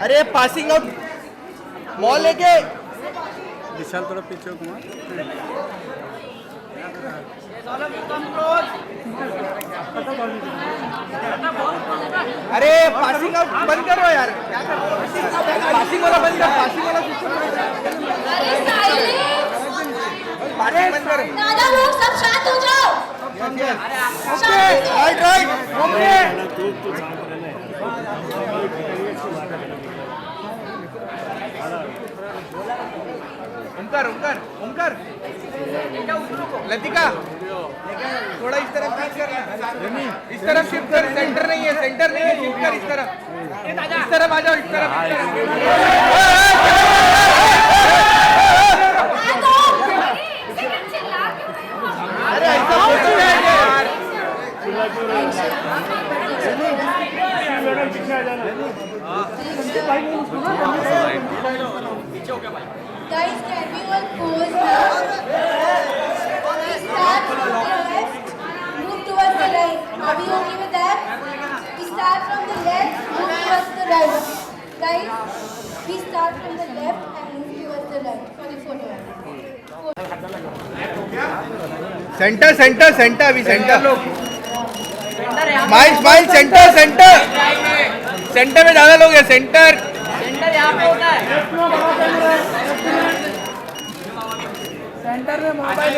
अरे passing out ball लेके विशाल थोड़ा पीछे हो कुमार। अरे पासिंग आउट बंद करो यार, पासिंग वाला बंद कर, पासिंग वाला पासिंग बंद कर। दादा लोग सब शांत हो जाओ। Okay right right okay. Omkar Omkar Omkar Latika थोड़ा इस तरफ शिफ्ट कर, इस तरफ शिफ्ट कर, सेंटर नहीं है, सेंटर नहीं है, शिफ्ट कर इस तरफ आ जाओ, इस तरफ अरे ऐसा फोटो है यार। Guys, can we all pose now? Start from the left, move towards the right. Are we okay with that? We start from the left, move towards the right. Guys, we start from the left and move towards the right for the photo. Centre centre centre अभी centre लोग smile smile centre centre centre में ज्यादा लोग हैं, centre centre यहाँ पे होता है। सेंटर में mobile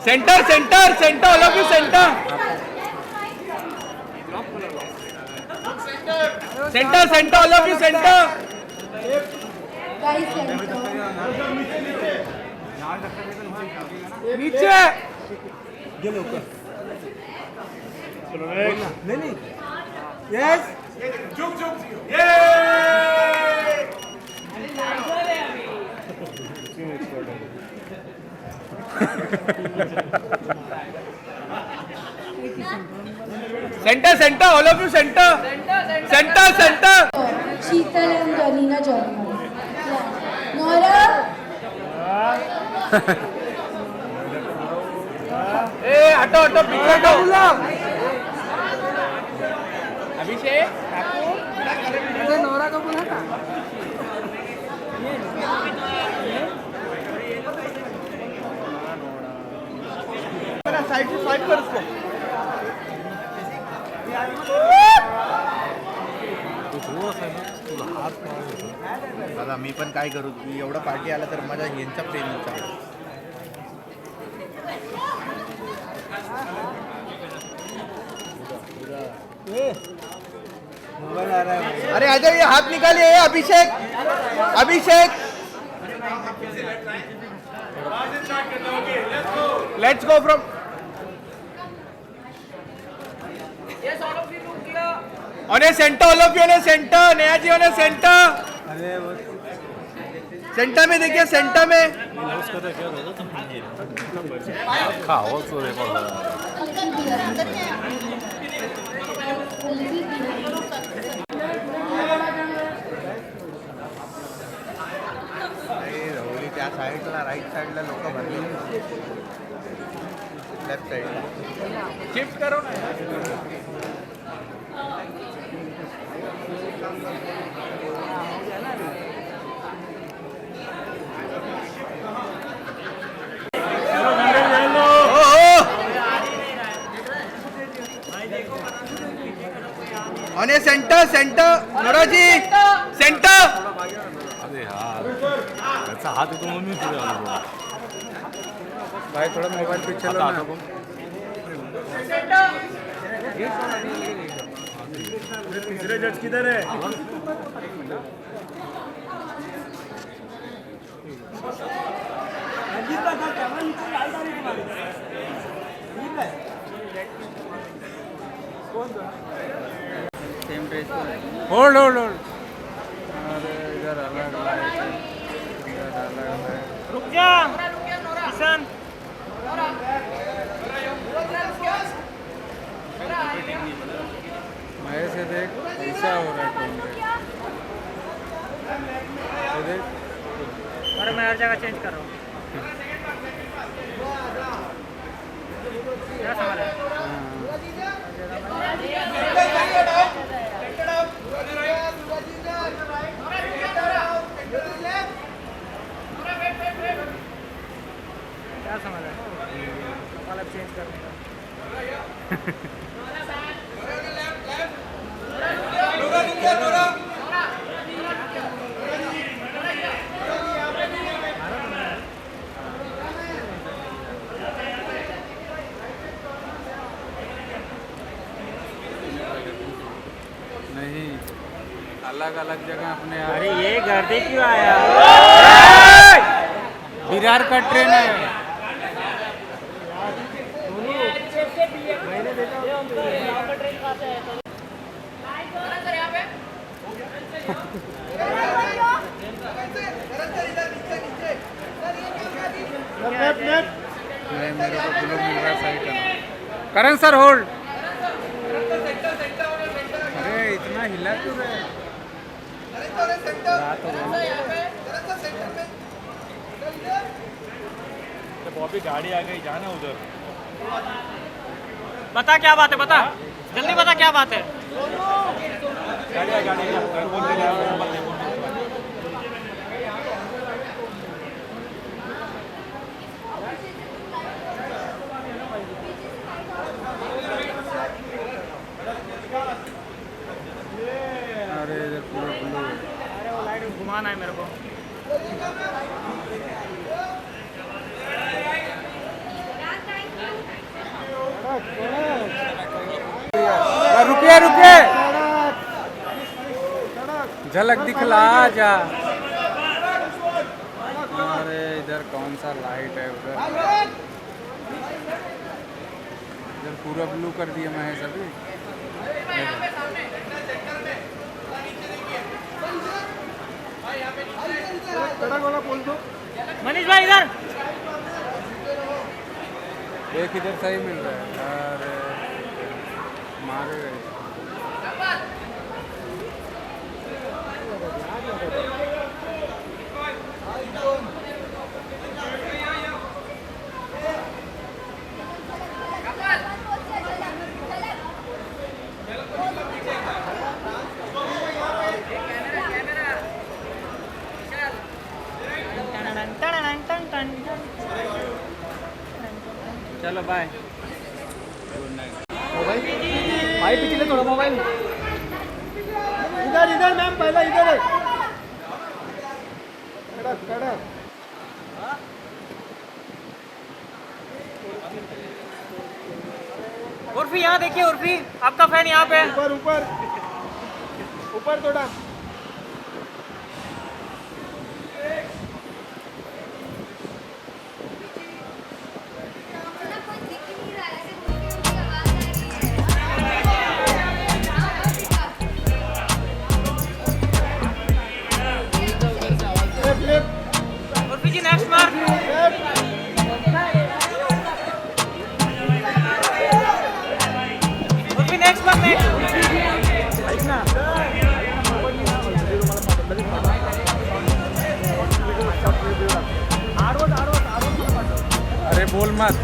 centre centre centre all of you centre centre centre all of you centre Guys, center. नीचे नहीं yes centre centre all of you centre centre centre Sheetal and Galina joining. Nora. ए हटो हटो पीछे हटो अभिषेक Nora का बोला था। Side से स्वाइप कर उसको। दादा मी पण काय करू, मी एवढा पार्टी आला तर माझ्या यांचा प्रेमीचा मोबाइल आ रहा है। अरे आ जाइए, हाथ निकालिए Abhishek Abhishek let's go from on a centre all of you on a centre नया जी ऑन ए सेंटर अरे वो सेंटर में देखिए सेंटर में रवली त्या साईडला राईट साईडला लोक भरले लेफ्ट साईडला शिफ्ट करो ना on a centre centre Nora ji centre अरे यार याचा हात येतो म्हणून मी पुढे आलो बघा. भाई थोड़ा मोबाइल पीछे लो आता ना। बघ. तीसरे जज किधर है? Hold hold hold. अरे इधर अलग लाइट है, इधर अलग है। रुक जा किशन। महेश ये देख ऐसा हो रहा है। ये देख अरे मैं हर जगह चेंज कर रहा हूँ। क्या सवाल है? क्या समझ है? कॉलर चेंज करने का। नहीं, अलग अलग जगह अपने आप। अरे ये गर्दी क्यों आया? बिरार का ट्रेन है। नहीं, मेरे को ब्लू मिल रहा है साइड का। करण सर होल्ड। अरे इतना हिला क्यों रहे? बॉबी गाड़ी आ गई, जाना उधर। बता क्या बात है, बता जल्दी बता क्या बात है। गाड़ी अरे इधर पूरा ब्लू है। अरे वो लाइट घुमाना है मेरे को। रुकिए रुकिए, झलक दिखला जा। अरे इधर कौन सा लाइट है? उधर इधर पूरा ब्लू कर दिया महेश अभी। मनीष भाई इधर। एक इधर सही मिल रहा है। अरे मारे गए। चलो बाय। भाई पीछे थोड़ा मोबाइल इधर इधर मैम, पहला इधर है। कड़क कड़क। उर्फी यहाँ देखिए, उर्फी आपका फैन यहाँ पे है। ऊपर ऊपर ऊपर थोड़ा। Urfi ji next mark. Urfi next mark next. अरे बोल मत।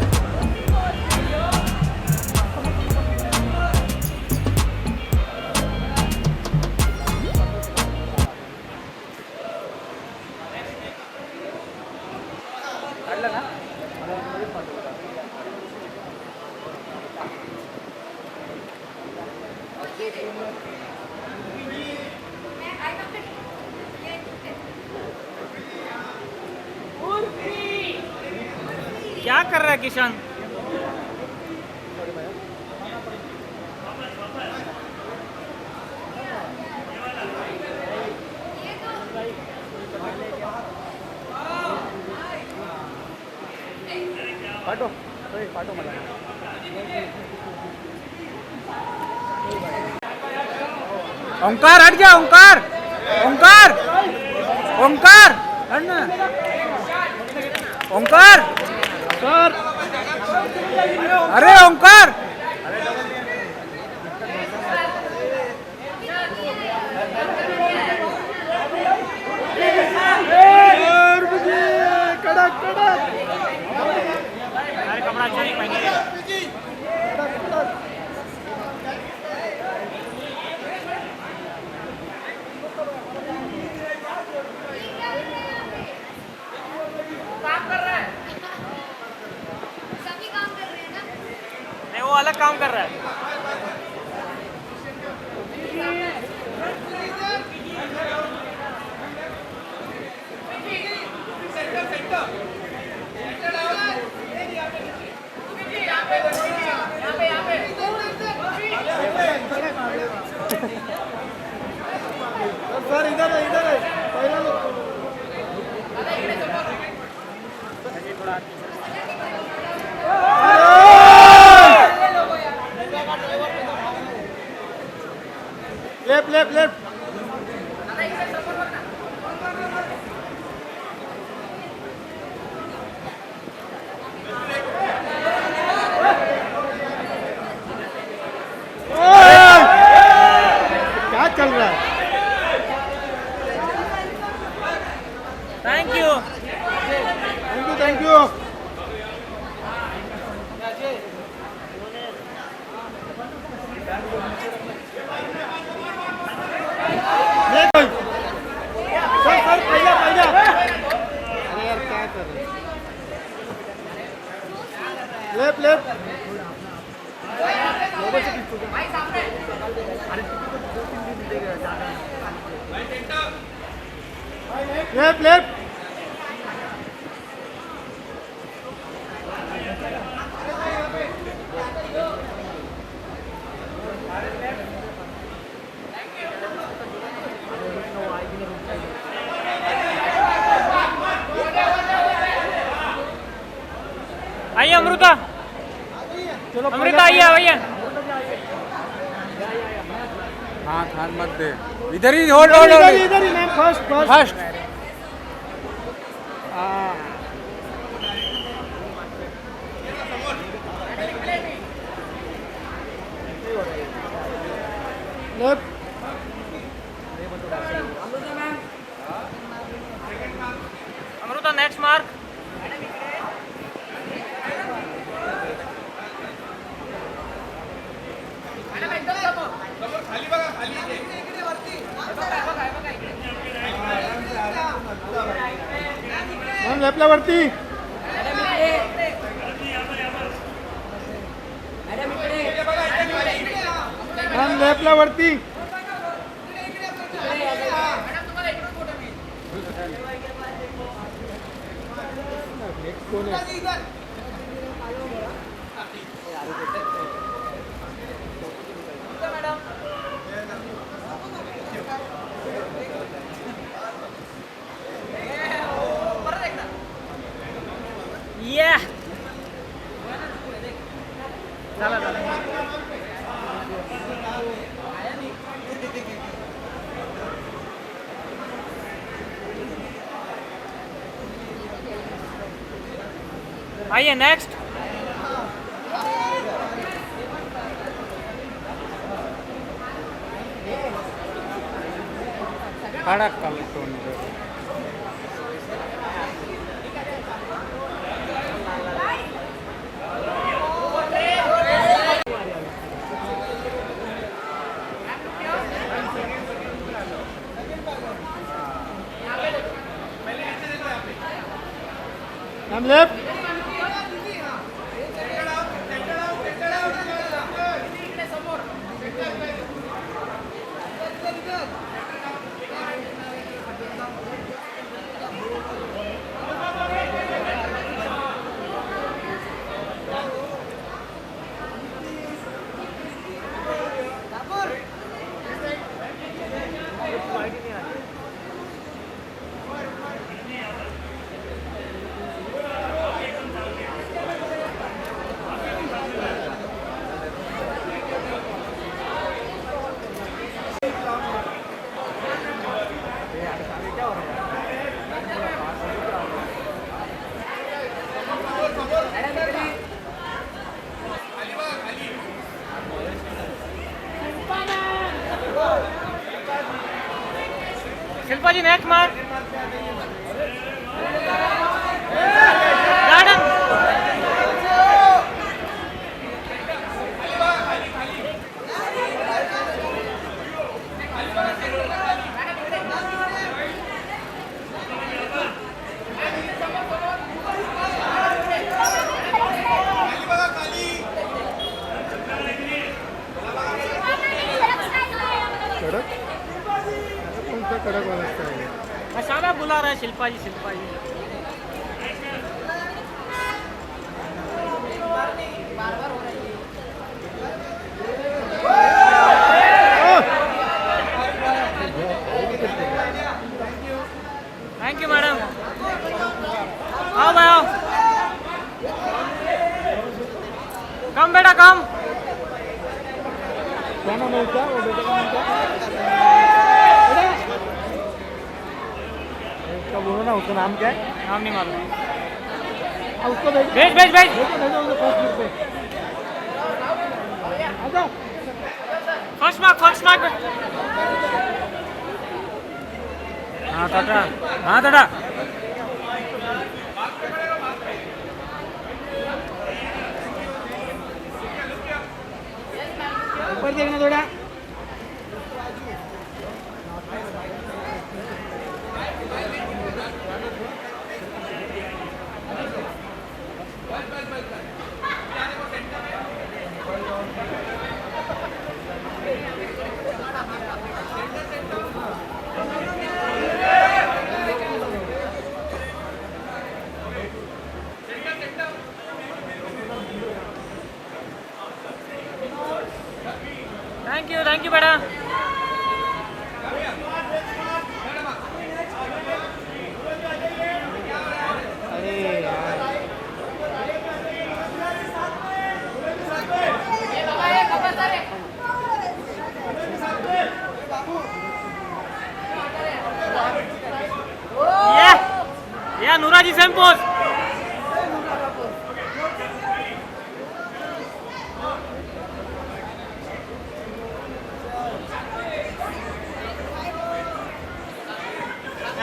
क्या कर रहा है किशन? पाठो पाठो मला। ओंकार हट जा। ओंकार ओंकार ओंकार हट ना। ओंकार सर अरे ओंकार। और अलग काम कर रहा है. सर इधर है पहिला लो. लेफ्ट. क्या चल रहा है? Thank you. Thank you. Sir पहिला. अरे यार क्या कर रहे? लेफ्ट. लेफ्ट. आइए अमृता. अमृता आइए भैया. हाथ मत दे. इधर ही होल्ड. इधर ही ma'am. First. Left. Amrita next mark. Ma'am लेफ्टला वरती. मैम लेफ्टला वरती. Yeah. चला. आइए नेक्स्ट. खड़ा कर लो. Ma'am left. Shilpa ji next mark. Garden. है Shilpa ji thank you madam आओ भाई आओ कम बेटा कम क्या नाम है उसका? वो बेटे का नाम क्या? उसका बोलो ना, उसका नाम क्या है? नाम नहीं मालूम उसको भेज भेज भेज भेज भेजो उसको फर्स्ट ग्रुप पे। आजा। फर्स्ट मार्क हाँ टाटा ऊपर देखना थोड़ा। थैंक यू बेटा अरे यार या नूरा जी सेम पोज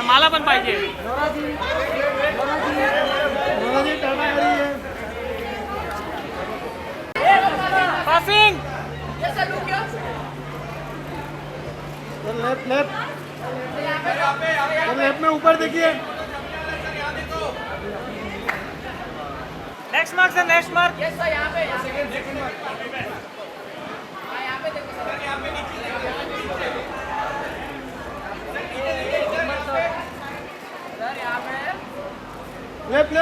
माला पण पाहिजे पासिंग लेफ्ट में ऊपर देखिए। नेक्स्ट मार्क लेफ्ट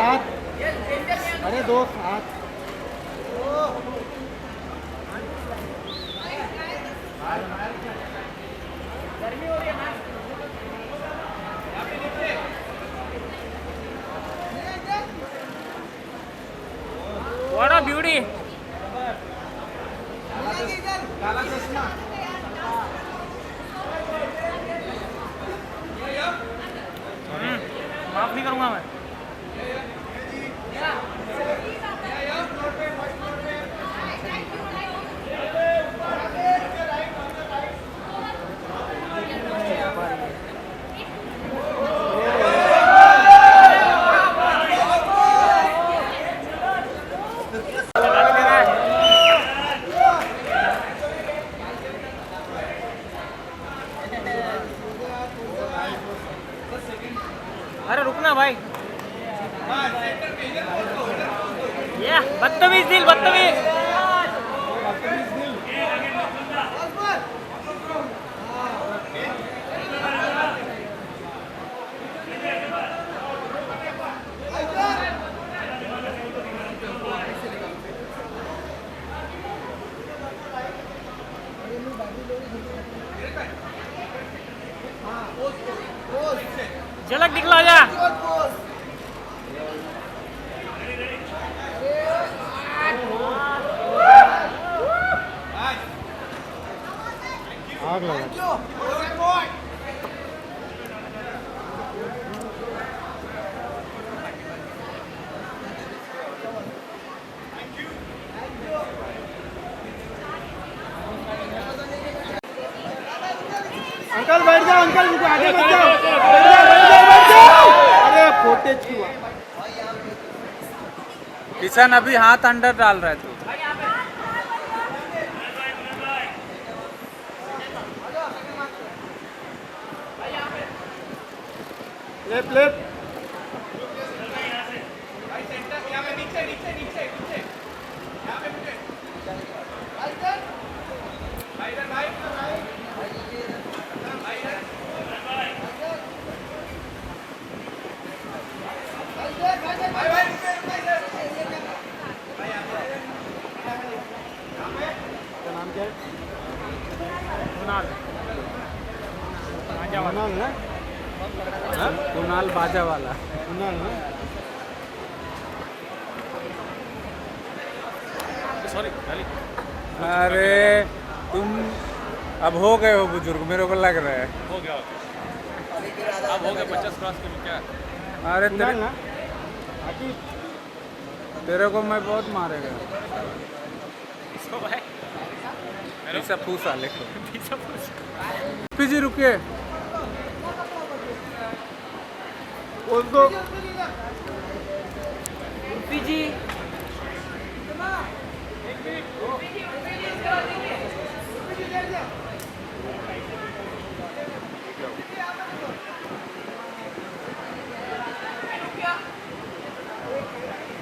हाथ अरे दो हाथ What a beauty! माफ नहीं करूंगा मैं अरे रुकना भाई ये बदतमीज दिल बदतमीज झलक दिखला जा आग लगा अंकल भाई निकल रुको आगे मत जाओ मत जाओ अरे फुटेज क्यों किशन अभी हाथ अंदर डाल रहा है तू लेफ्ट लेफ्ट कुणाल ना कुणाल बाजा वाला कुणाल ना अरे तुम अब हो गए हो बुजुर्ग मेरे को लग रहा है हो गया अब हो गया 50 क्रॉस के क्या अरे कुणाल ना आकी तेरे को मैं बहुत मारेगा इसको भाई ऐसा पूछा लेको पीजी रुकिए उसको पीजी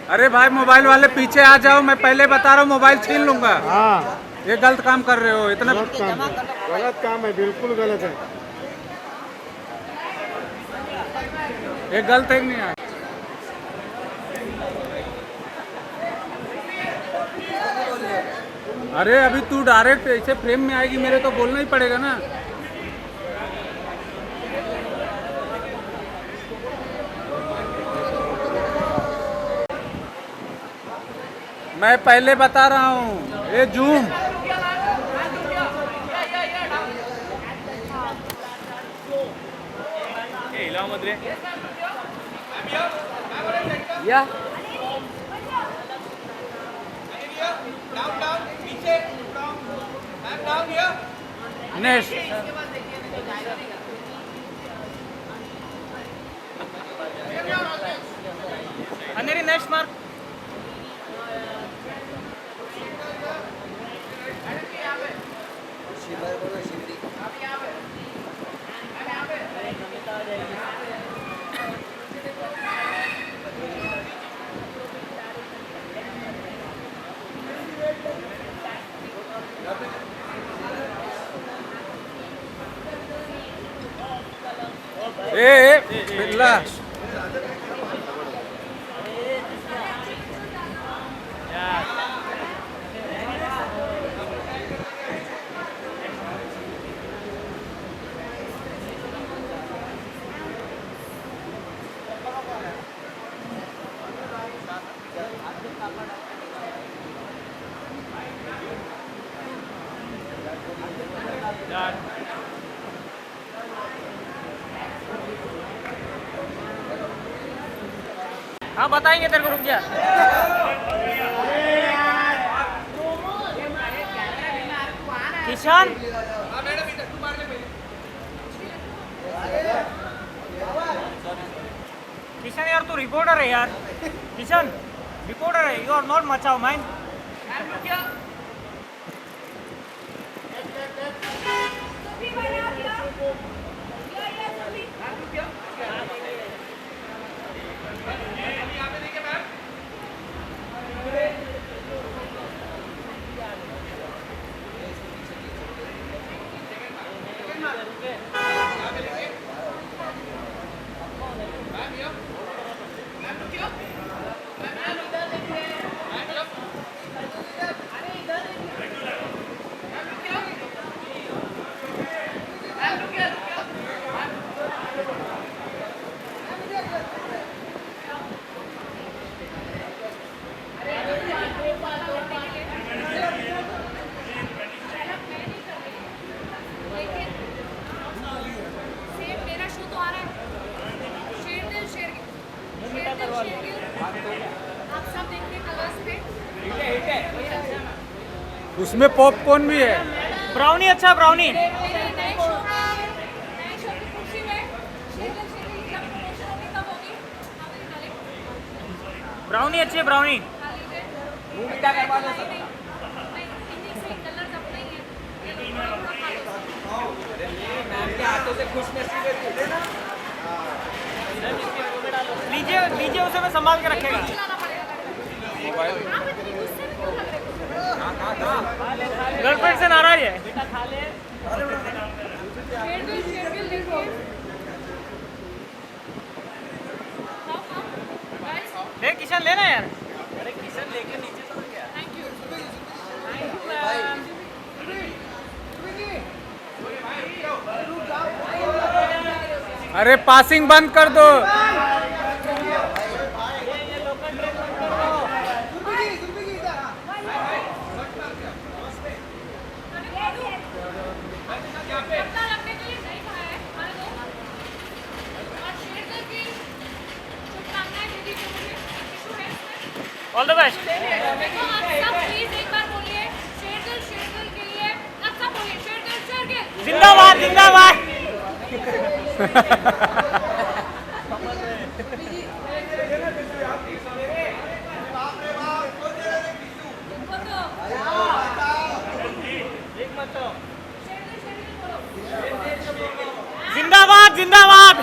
अरे भाई मोबाइल वाले पीछे आ जाओ मैं पहले बता रहा हूँ मोबाइल छीन लूंगा हाँ ये गलत काम कर रहे हो इतना गलत काम है बिल्कुल गलत है ये गलत है कि नहीं यार अरे अभी तू डायरेक्ट ऐसे फ्रेम में आएगी मेरे तो बोलना ही पड़ेगा ना मैं पहले बता रहा हूँ ये जूम हिलाव मत रे या नेक्स्ट अंधेरी नेक्स्ट मार्क बिल्ला हाँ बताएंगे तेरे को रुक जा किशन किशन यार तू रिपोर्टर है यार किशन रिपोर्टर है यू आर नॉट मचाओ माइंड उसमें पॉपकॉर्न भी है ब्राउनी अच्छा ब्राउनी ब्राउनी अच्छी है ब्राउनी लीजिए लीजिए उसे मैं संभाल के रखेगा गर्लफ्रेंड से नाराज है ले किशन लेना यार अरे किशन लेके नीचे तो गया अरे पासिंग बंद कर दो। ऑल द बेस्ट जिंदाबाद जिंदाबाद जिंदाबाद जिंदाबाद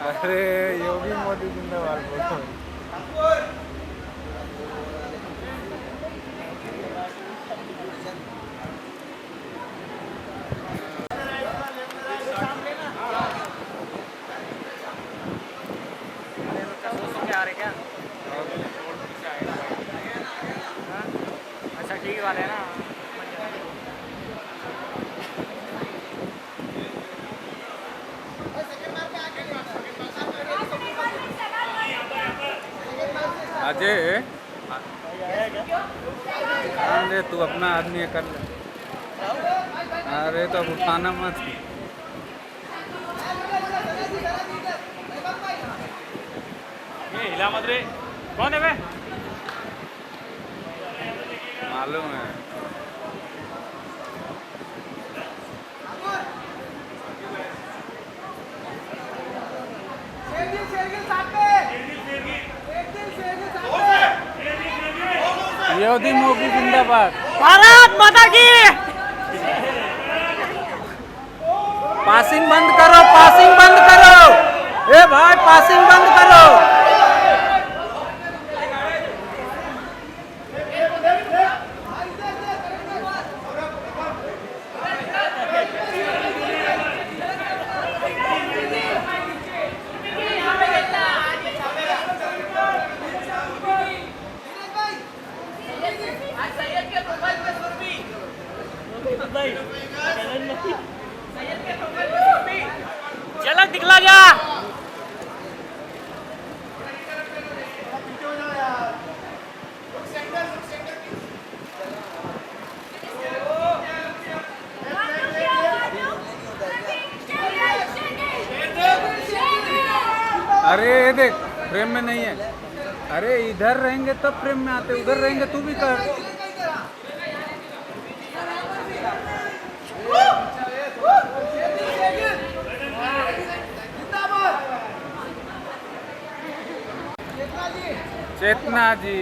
अरे योगी मोदी जिंदाबाद बोलो। अच्छा ठीक वाले है ना अजय दे तू अपना आदमी कर ले। अरे तो उठाना मत। ये हिला मत रे कौन है बे मालूम है। योगी मोदी जिंदाबाद। भारत माता की पासिंग बंद करो, पासिंग बंद करो। ए भाई पासिंग बंद करो। झलक दिखला जा अरे ये देख फ्रेम में नहीं है। अरे इधर रहेंगे तब फ्रेम में आते, उधर रहेंगे तू भी कर। चेतना जी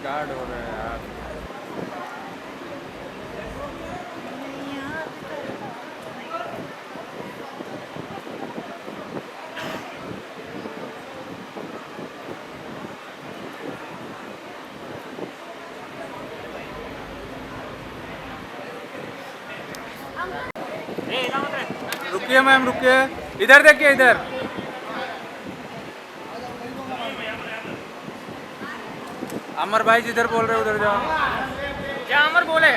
गार्ड हो रहे हैं यार। ए इला मत रे। रुकिए मैम रुकिए, इधर देखिए इधर। अमर भाई जिधर बोल रहे उधर जाओ। क्या अमर बोले?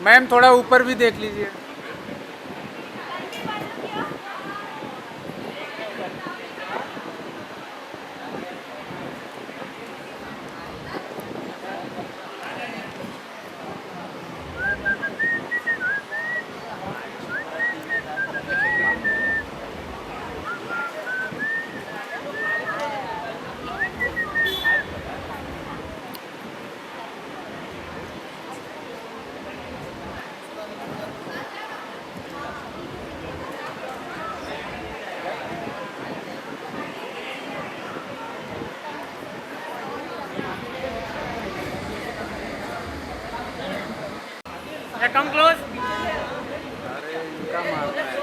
मैम थोड़ा ऊपर भी देख लीजिए। Come close. अरे इनका मारना है।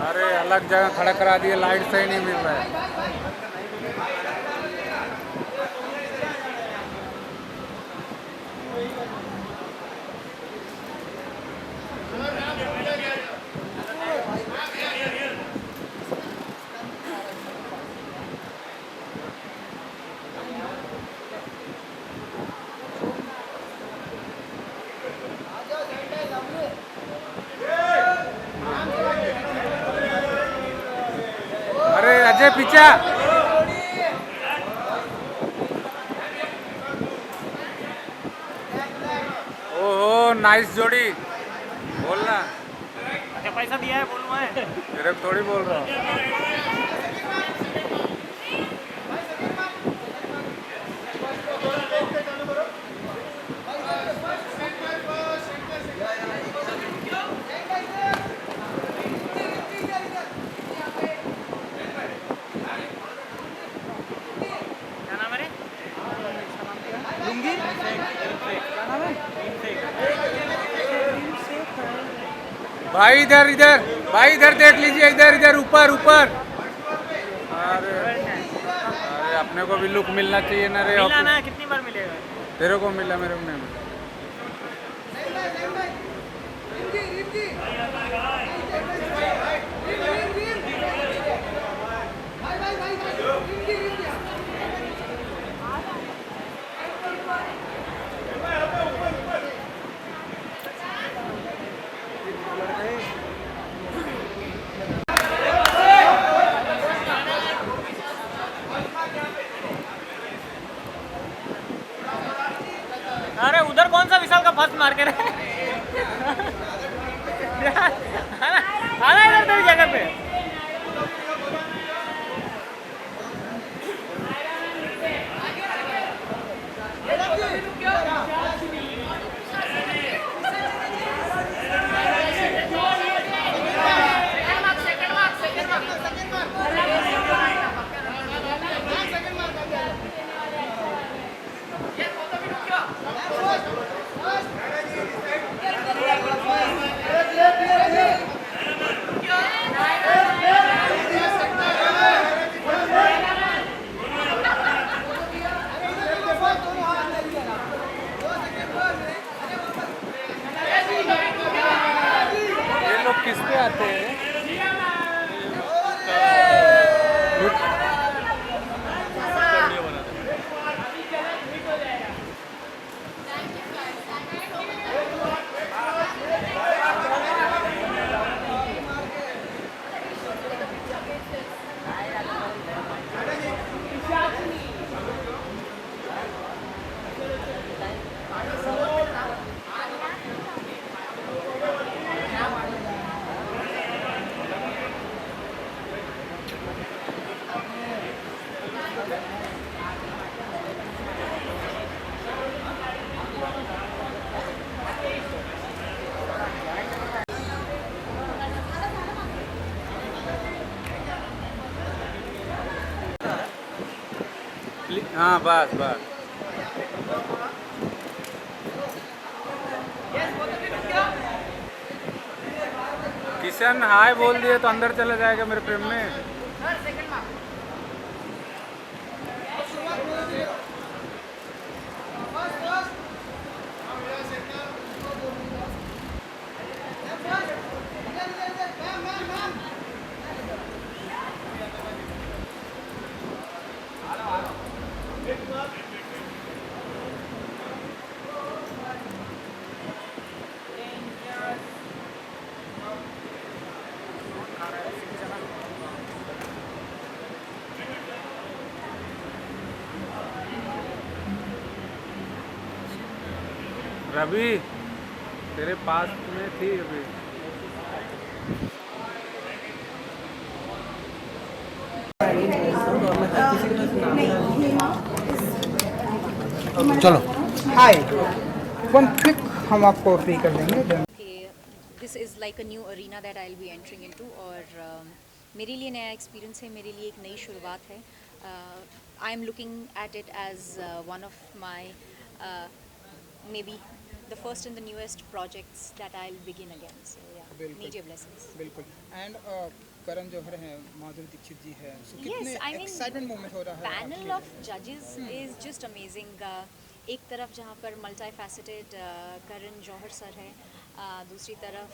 अरे अलग जगह खड़ा करा दिए, लाइट सही नहीं मिल रहा है। अरे अजय पीछा। ओहो नाइस जोड़ी, बोलना। अच्छा पैसा दिया है बोलूँ मैं? तेरे को थोड़ी बोल रहा हूँ। क्या नाम है रे? लुंगी क्या नाम है? भाई इधर इधर, भाई इधर देख लीजिए, इधर इधर ऊपर ऊपर। अरे अरे अपने को भी लुक मिलना चाहिए ना रे। मिला ना, कितनी बार मिलेगा? तेरे को मिला, मेरे को नहीं मिला। अरे उधर कौन सा विशाल का फर्स्ट मार के रहे? आना इधर तेरी जगह पे। ये लोग किस पे आते हैं? हाँ बस बस। किशन हाय बोल दिए तो अंदर चला जाएगा मेरे फ्रेम में। रवि तेरे पास में थी अभी। चलो हाय वन क्लिक हम आपको फ्री कर देंगे। This is like a new arena that I will be entering into और मेरे लिए नया एक्सपीरियंस है, मेरे लिए एक नई शुरुआत है। I am looking at it as one of my maybe the first and the newest projects that I will begin again. So yeah, major blessings. बिल्कुल। एंड करण जौहर हैं, माधुरी दीक्षित जी हैं, so Yes, कितने I mean, एक्साइटमेंट मोमेंट हो रहा है panel आपके of जजेस is just amazing. एक तरफ जहाँ पर multi faceted Karan Johar sir है, दूसरी तरफ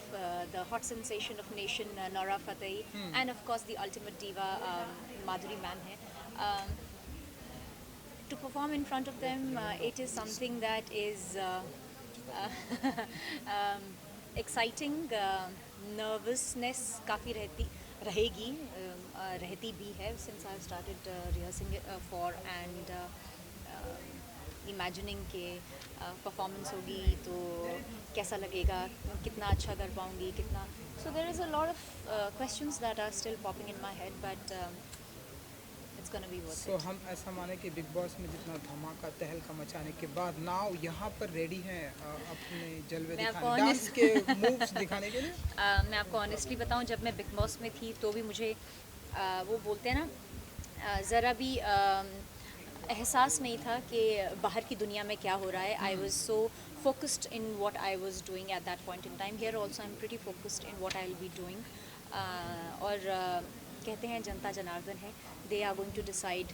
the hot sensation of nation Nora Fatehi, end of course the ultimate diva Madhuri ma'am है। To perform in front of them, it is something that is exciting. Nervousness काफ़ी रहेगी, रहती भी है since I started rehearsing for and imagining के performance होगी तो कैसा लगेगा, कितना अच्छा कर पाऊँगी, कितना। So there is a lot of questions that are still popping in my head, but it's gonna be worth So it. हम ऐसा माने कि बिग बॉस में जितना धमाका तहलका मचाने के बाद नाउ यहाँ पर रेडी हैं अपने जलवे मैं आपको दिखाने, डांस के मूव्स दिखाने के लिए। मैं आपको ऑनेस्टली बताऊं, जब मैं बिग बॉस में थी तो भी मुझे वो बोलते हैं ना, ज़रा भी एहसास नहीं था कि बाहर की दुनिया में क्या हो रहा है। I was so focused in what I was doing at that point in time. Here also I am pretty focused in what I will be doing. और कहते हैं जनता जनार्दन है, they are going to decide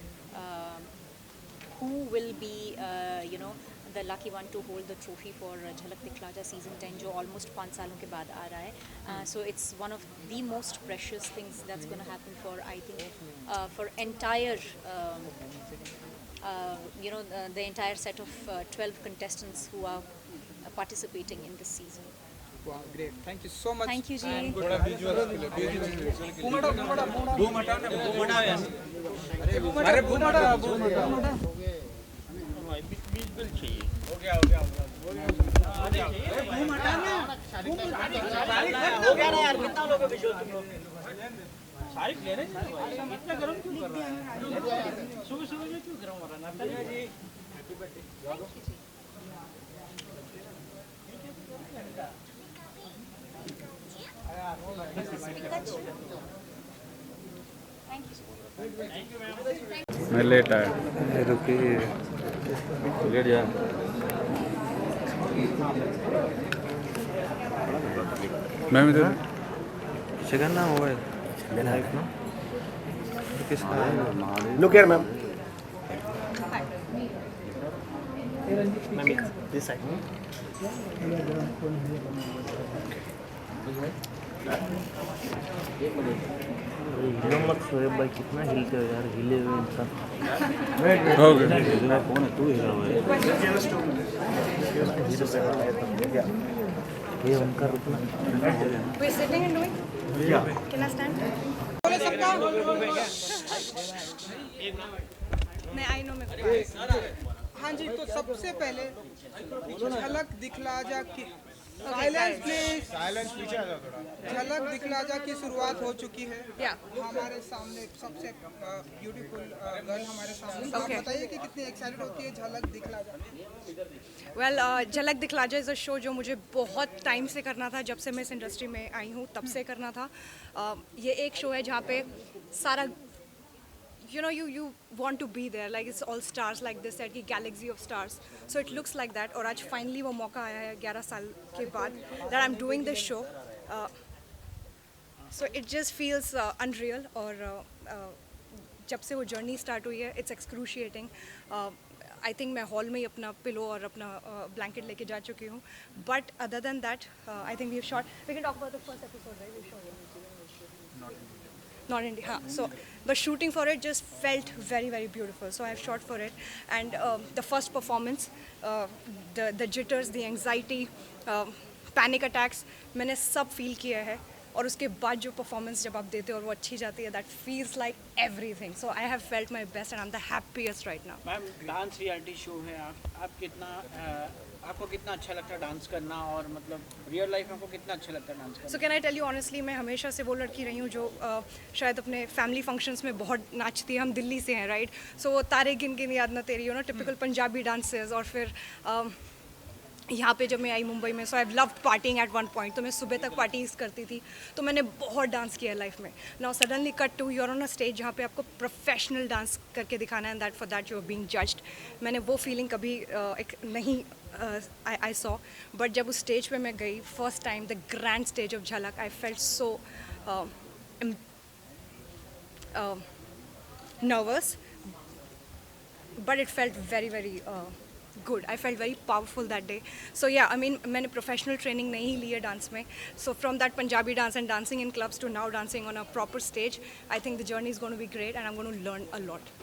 who will be the lucky one to hold the trophy for झलक दिखला जा season 10, जो almost 5 सालों के बाद आ रहा है। So it's one of the most precious things that's going to happen for, I think, for entire the entire set of 12 contestants who are participating in this season. वाह, great, thank you so much. Thank you जी। मैं late आया। रुकिए late जा। मैं इधर second ना mobile लेना है ना किसका है? Look here, ma'am. Ma'am, this side. हिलो मत शोएब भाई, कितना हिलते हो यार, हिले हुए इंसान। हो गया। हिलना कौन है? तू हिला हुआ है। ये उनका रुकना। We're sitting and doing? Yeah. Can I stand? मैं आई नो मैं हाँ जी, तो सबसे पहले झलक दिखला जा की साइलेंस प्लीज, साइलेंस पीछे आ जाओ थोड़ा। झलक दिखला जा की शुरुआत हो चुकी है। हमारे सामने सबसे ब्यूटीफुल गर्ल हमारे सामने। आप बताइए कि कितनी एक्साइटेड होती है झलक दिखला जा। वेल झलक दिखला जा इज़ अ शो जो मुझे बहुत टाइम से करना था, जब से मैं इस इंडस्ट्री में आई हूँ तब से करना था। ये एक शो है जहाँ पे सारा you know, you want to be there, like it's all stars like this set की galaxy of stars, so it looks like that. और आज finally वो मौका आया है 11 साल के बाद that I'm doing this show, so it just feels unreal. और जब से वो जर्नी स्टार्ट हुई है इट्स एक्सक्रूशिएटिंग. आई थिंक मैं हॉल में ही अपना पिलो और अपना ब्लैंकेट लेके जा चुकी हूँ, but other than that I think we have shot. We can talk about the first episode, right? We shot not India. Haan. So the shooting for it just felt very, very beautiful. So I've shot for it, and the first performance, the jitters, the anxiety, panic attacks, मैंने सब feel किया है. और उसके बाद जो performance जब आप देते हो और वो अच्छी जाती है, that feels like everything. So I have felt my best and I am the happiest right now. Ma'am, dance reality show है, आप कितना आपको कितना अच्छा लगता है डांस करना, और मतलब रियल लाइफ में आपको कितना अच्छा लगता है डांस करना? So can I tell you honestly, मैं हमेशा से वो लड़की रही हूँ जो शायद अपने फैमिली फंक्शंस में बहुत नाचती है. हम दिल्ली से हैं, राइट? सो वो तारे गिन गिन याद ना तेरी, you know, typical Punjabi dances. और फिर यहाँ पे जब मैं आई मुंबई में, so I loved partying at one point. तो मैं सुबह तक पार्टीज करती थी, तो मैंने बहुत डांस किया लाइफ में. Now suddenly cut to your on a stage जहाँ पे आपको प्रोफेशनल डांस करके दिखाना है, and that for that you are being judged. मैंने वो फीलिंग कभी नहीं आई सॉ, बट जब उस स्टेज पे मैं गई first time, the grand stage of Jhalak, I felt so nervous, but it felt very, very good. I felt very powerful that day. So yeah, I mean, मैंने professional training नहीं ली है dance में. So from that Punjabi dance and dancing in clubs to now dancing on a proper stage, I think the journey is going to be great and I'm going to learn a lot.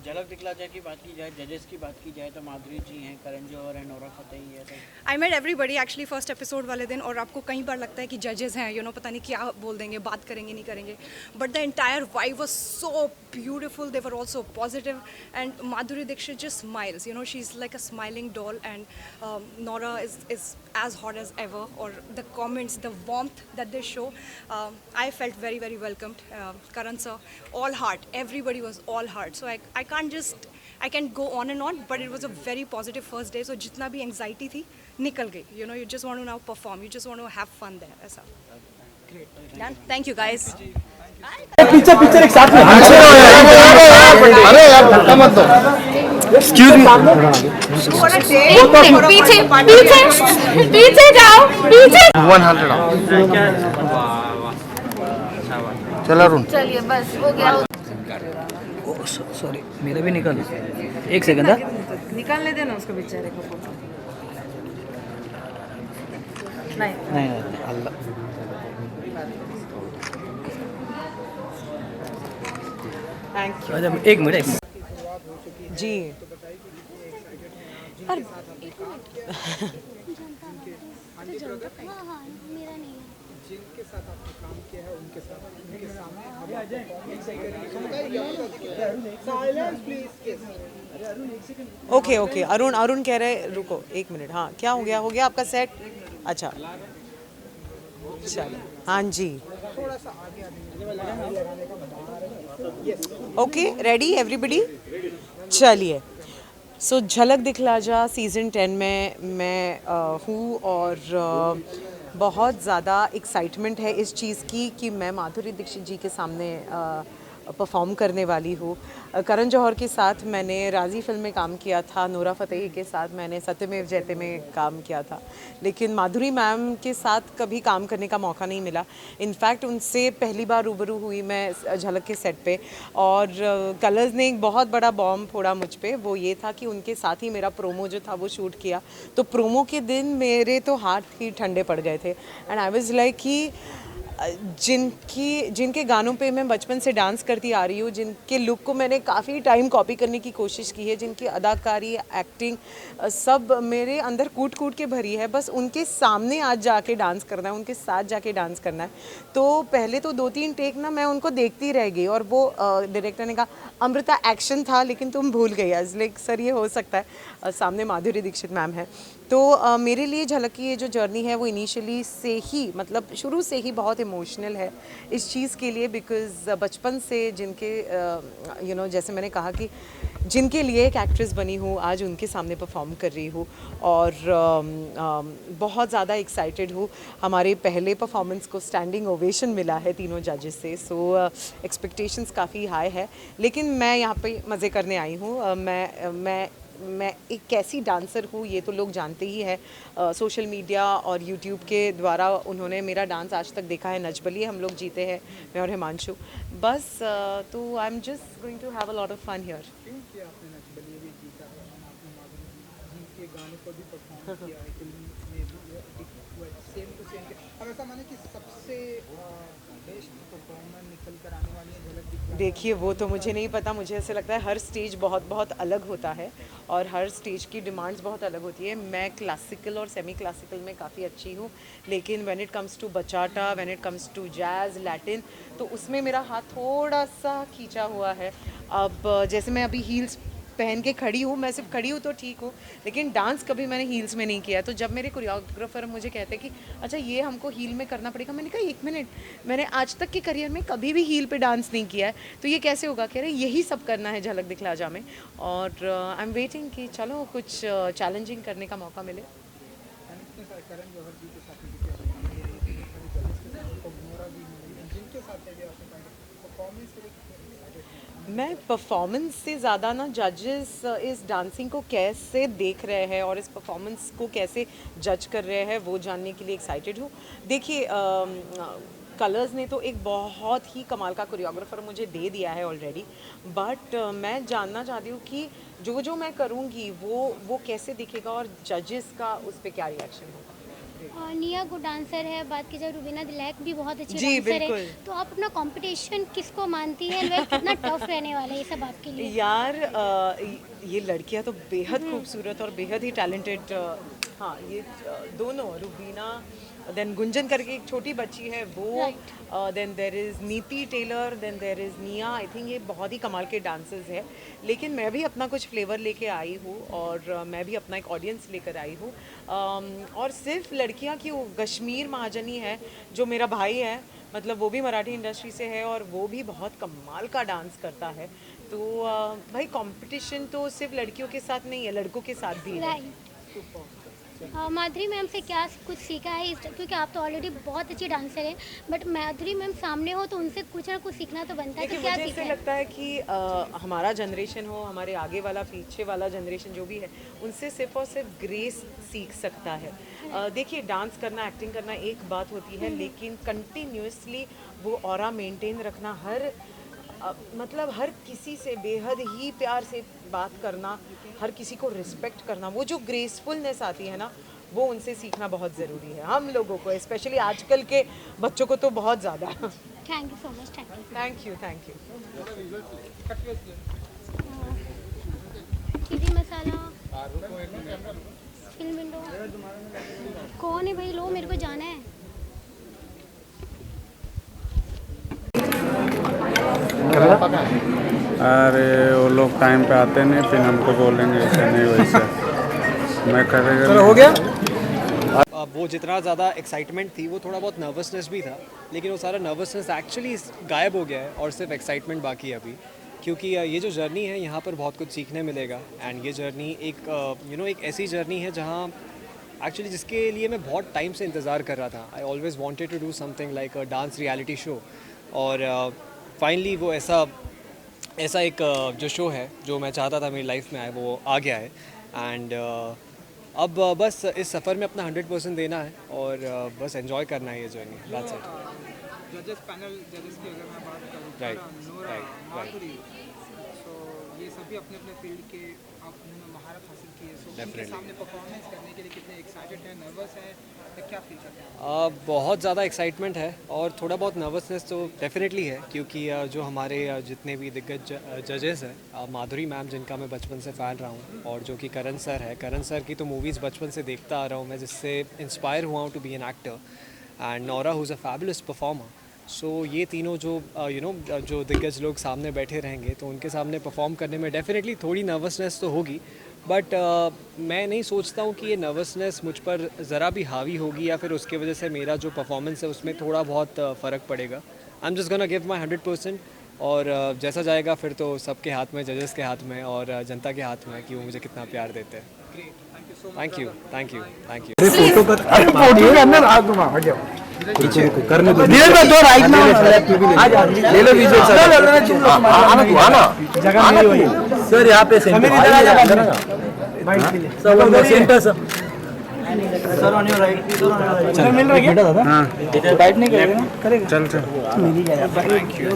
झलक दिखला जाए की बात की जाए, जजेस की बात की जाए तो माधुरी जी हैं, करण जौहर है, नोरा फतेही है. तो I met everybody actually first episode वाले दिन. और आपको कई बार लगता है कि जजेस हैं, you know, पता नहीं क्या बोल देंगे, बात करेंगे नहीं करेंगे. But the entire vibe was so beautiful. They were all so positive. And Madhuri Dixit just smiles. You know, she's like a smiling doll. And Nora is as hot as ever. Or the comments, the warmth that they show, I felt very, very welcomed. Karan sir, all heart. Everybody was all heart. So I can't go on and on, but it was a very positive first day. So जितना भी anxiety थी निकल गई. You know, you just want to now perform. You just want to have fun there. ऐसा. Done. Thank you guys. पीछे पीछे एक साथ में. अरे यार धक्का मत दो. Excuse me. पीछे पीछे पीछे जाओ पीछे. 100. चल अरुण. चलिए बस हो गया. सॉरी मेरा भी निकाल. एक सेकंड. निकालने देना उसको बेचारे को फोटो. नहीं अल्लाह. Thank you. अच्छा एक मिनट जी. जिनके साथ आपने काम किया है उनके साथ उनके सामने ओके ओके. अरुण कह रहे रुको एक मिनट. हाँ क्या हो गया आपका सेट? अच्छा चलो. हाँ जी. Okay ready everybody. चलिए. सो झलक दिखला जा सीज़न 10 में मैं हूँ और बहुत ज़्यादा एक्साइटमेंट है इस चीज़ की कि मैं माधुरी दीक्षित जी के सामने परफॉर्म करने वाली हूँ. करण जौहर के साथ मैंने राजी फिल्म में काम किया था, नोरा फतेही के साथ मैंने सत्यमेव जयते में काम किया था, लेकिन माधुरी मैम के साथ कभी काम करने का मौका नहीं मिला. इनफैक्ट उनसे पहली बार रूबरू हुई मैं झलक के सेट पे, और कलर्स ने एक बहुत बड़ा बॉम्ब फोड़ा मुझ पे. वो ये था कि उनके साथ ही मेरा प्रोमो जो था वो शूट किया, तो प्रोमो के दिन मेरे तो हाथ ही ठंडे पड़ गए थे. एंड आई वाज लाइक कि जिनके गानों पे मैं बचपन से डांस करती आ रही हूँ, जिनके लुक को मैंने काफ़ी टाइम कॉपी करने की कोशिश की है, जिनकी अदाकारी एक्टिंग सब मेरे अंदर कूट के भरी है, बस उनके सामने आज जाके डांस करना है, उनके साथ जाके डांस करना है. तो पहले तो 2-3 टेक ना मैं उनको देखती रह गई, और वो डायरेक्टर ने कहा अमृता एक्शन था लेकिन तुम भूल गई. आज लाइक सर ये हो सकता है, सामने माधुरी दीक्षित मैम है. तो मेरे लिए झलक की ये जो जर्नी है वो इनिशियली से ही, मतलब शुरू से ही बहुत इमोशनल है इस चीज़ के लिए, बिकॉज़ बचपन से जिनके यू नो जैसे मैंने कहा कि जिनके लिए एक एक्ट्रेस बनी हूँ, आज उनके सामने परफॉर्म कर रही हूँ और बहुत ज़्यादा एक्साइटेड हूँ। हमारे पहले परफॉर्मेंस को स्टैंडिंग ओवेशन मिला है तीनों जजेस से, सो एक्सपेक्टेशंस काफ़ी हाई है, लेकिन मैं यहाँ पे मज़े करने आई हूँ। मैं एक कैसी डांसर हूँ ये तो लोग जानते ही हैं। सोशल मीडिया और यूट्यूब के द्वारा उन्होंने मेरा डांस आज तक देखा है। नच बलिए हम लोग जीते हैं, मैं और हिमांशु, बस। तो I am just going to have a lot of fun here. क्यों किया आपने नच बलिए भी जीता है, आपने माधुरी जी के गाने पर भी परफॉर्म किया है, फिल्म में भी सेम टू सेम। अब ऐसा माने कि सबसे बेस्ट परफॉर्मर निकल कर आने वाली है झलक दिखला। देखिए वो तो मुझे नहीं पता, मुझे ऐसे लगता है हर स्टेज बहुत बहुत अलग होता है और हर स्टेज की डिमांड्स बहुत अलग होती है। मैं क्लासिकल और सेमी क्लासिकल में काफ़ी अच्छी हूँ, लेकिन when it comes to bachata, when it comes to jazz, Latin, तो उसमें मेरा हाथ थोड़ा सा खींचा हुआ है। अब जैसे मैं अभी हील्स पहन के खड़ी हूँ, मैं सिर्फ खड़ी हूँ तो ठीक हूँ, लेकिन डांस कभी मैंने हील्स में नहीं किया है। तो जब मेरे कोरियोग्राफर मुझे कहते हैं कि अच्छा ये हमको हील में करना पड़ेगा, मैंने कहा 1 मिनट, मैंने आज तक के करियर में कभी भी हील पे डांस नहीं किया है, तो ये कैसे होगा? कह रहे यही सब करना है झलक दिखला जा में, और आई एम वेटिंग कि चलो कुछ चैलेंजिंग करने का मौका मिले। करण जौहर जी के साथ भी जिनके साथ परफॉर्मेंस मैं परफॉर्मेंस से ज़्यादा ना जजेस इस डांसिंग को कैसे देख रहे हैं और इस परफॉर्मेंस को कैसे जज कर रहे हैं वो जानने के लिए एक्साइटेड हूँ। देखिए कलर्स ने तो एक बहुत ही कमाल का कोरियोग्राफर मुझे दे दिया है ऑलरेडी, बट मैं जानना चाहती हूँ कि जो मैं करूँगी वो कैसे दिखेगा और जजेस का उस पर क्या रिएक्शन होगा। निया गुड डांसर है, बात की जाए रुबीना दिलैक भी बहुत अच्छी जी, डांसर बिल्कुल। है, तो आप अपना कंपटीशन किसको मानती है? लाइक कितना टफ रहने वाला है ये सब आपके लिए? यार ये लड़कियां तो बेहद खूबसूरत और बेहद ही टैलेंटेड, हाँ ये दोनों, रुबीना, देन गुंजन करके एक छोटी बच्ची है वो, देन देर इज़ नीति टेलर, देन देर इज़ निया। आई थिंक ये बहुत ही कमाल के डांसर्स हैं, लेकिन मैं भी अपना कुछ फ्लेवर लेके आई हूँ और मैं भी अपना एक ऑडियंस लेकर आई हूँ। और सिर्फ लड़कियाँ क्यों, कश्मीर महाजनी है जो मेरा भाई है, मतलब वो भी मराठी इंडस्ट्री से है और वो भी बहुत कमाल का डांस करता है। तो भाई कंपटीशन तो सिर्फ लड़कियों के साथ नहीं है, लड़कों के साथ भी है। माधुरी मैम से क्या कुछ सीखा है क्योंकि आप तो ऑलरेडी बहुत अच्छी डांसर है, बट माधुरी मैम सामने हो तो उनसे कुछ ना कुछ सीखना तो बनता है, तो क्या मुझे सीखा ऐसे है? लगता है कि हमारा जनरेशन हो, हमारे आगे वाला पीछे वाला जनरेशन जो भी है, उनसे सिर्फ और सिर्फ ग्रेस सीख सकता है। देखिए डांस करना, एक्टिंग करना एक बात होती है, लेकिन कंटिन्यूसली वो ऑरा मेंटेन रखना, मतलब हर किसी से बेहद ही प्यार से बात करना, हर किसी को रिस्पेक्ट करना, वो जो ग्रेसफुलनेस आती है ना, वो उनसे सीखना बहुत ज़रूरी है हम लोगों को, स्पेशली आजकल के बच्चों को तो बहुत ज़्यादा। Thank you so much. Thank you. TV masala, film window, कौन है भाई? लो मेरे को जाना है। अरे वो लोग टाइम पे आते नहीं, फिर हमको बोलेंगे ऐसे नहीं वैसे। मैं करेगा चलो हो गया। वो जितना ज़्यादा एक्साइटमेंट थी वो थोड़ा बहुत नर्वसनेस भी था, लेकिन वो सारा नर्वसनेस एक्चुअली गायब हो गया है और सिर्फ एक्साइटमेंट बाकी है अभी, क्योंकि ये जो जर्नी है यहाँ पर बहुत कुछ सीखने मिलेगा। एंड ये जर्नी एक एक ऐसी जर्नी है जहाँ एक्चुअली जिसके लिए मैं बहुत टाइम से इंतज़ार कर रहा था। I always wanted to do something like a dance reality show, और फाइनली वो ऐसा एक जो शो है जो मैं चाहता था मेरी लाइफ में आए, वो आ गया है। एंड अब बस इस सफ़र में अपना 100% देना है और बस एंजॉय करना है ये जर्नी। That's it. जजेस पैनल जजेस की अगर मैं बात करूँ, राइट, नोरा, माधुरी, सो ये सभी अपने अपने फील्ड के उन्होंने महारत हासिल की है, सो उनके सामने परफॉर्मेंस करने के लिए कितने एक्साइटेड हैं, नर्वस हैं, या क्या फील करते हैं? बहुत ज़्यादा एक्साइटमेंट है और थोड़ा बहुत नर्वसनेस तो डेफिनेटली है, क्योंकि जो हमारे जितने भी दिग्गज जजेस हैं, माधुरी मैम जिनका मैं बचपन से फ़ैन रहा हूँ, और जो कि करण सर है, करण सर की तो मूवीज़ बचपन से देखता आ रहा हूँ मैं, जिससे इंस्पायर हुआ हूँ to be an actor, and Nora who is a fabulous performer. So ये तीनों जो जो दिग्गज लोग सामने बैठे रहेंगे, तो उनके सामने परफॉर्म करने में डेफिनेटली थोड़ी नर्वसनेस तो होगी, बट मैं नहीं सोचता हूँ कि ये नर्वसनेस मुझ पर ज़रा भी हावी होगी या फिर उसकी वजह से मेरा जो परफॉर्मेंस है उसमें थोड़ा बहुत फ़र्क पड़ेगा। आई am just gonna give my 100%, और जैसा जाएगा फिर तो सबके हाथ में, जजेस के हाथ में और जनता के हाथ में कि वो मुझे कितना प्यार देते हैं। Thank you thank you thank you. करने दो दो राइट ना ले लो विजुअल सर यहाँ पे centre sir on your right sir मिल रहा है दादा हां राइट नहीं करेगा ना करेगा चल चल मिल ही गया थैंक यू।